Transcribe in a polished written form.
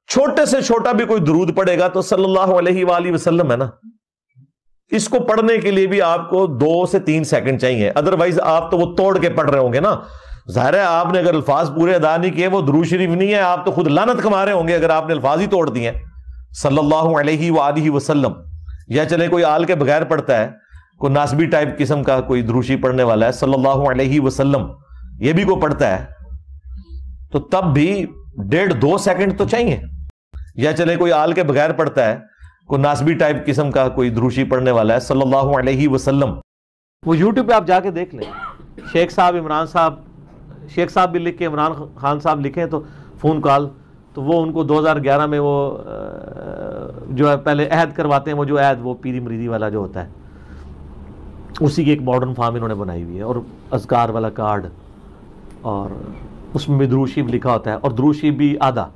چھوٹے سے چھوٹا بھی کوئی درود پڑھے گا تو صلی اللہ علیہ وآلہ وسلم ہے نا، اس کو پڑھنے کے لیے بھی آپ کو 2 سے 3 سیکنڈ چاہیے، ادروائز آپ تو وہ توڑ کے پڑھ رہے ہوں گے نا. ظاہر ہے آپ نے اگر الفاظ پورے ادا نہیں کیے وہ درود شریف نہیں ہے، آپ تو خود لعنت کما رہے ہوں گے اگر آپ نے الفاظ ہی توڑ دیے صلی اللہ علیہ وآلہ وسلم. یا چلے کوئی آل کے بغیر پڑھتا ہے، کوئی ناسبی ٹائپ قسم کا کوئی دروشی پڑھنے والا ہے صلی اللہ علیہ وسلم، یہ بھی کوئی پڑھتا ہے تو تب بھی 1.5-2 سیکنڈ تو چاہیے. یا چلے کوئی آل کے بغیر پڑھتا ہے، کوئی ناسبی ٹائپ قسم کا کوئی دروشی پڑھنے والا ہے صلی اللہ علیہ وسلم، وہ یوٹیوب پہ آپ جا کے دیکھ لیں. شیخ صاحب عمران صاحب، شیخ صاحب بھی لکھ کے عمران خان صاحب لکھیں تو فون کال، تو وہ ان کو 2011 میں وہ جو ہے پہلے عہد کرواتے ہیں، وہ جو عہد وہ پیری مریدی والا جو ہوتا ہے اسی کی ایک ماڈرن فارم انہوں نے بنائی ہوئی ہے، اور اذکار والا کارڈ، اور اس میں بھی درود شریف لکھا ہوتا ہے، اور درود شریف بھی آدھا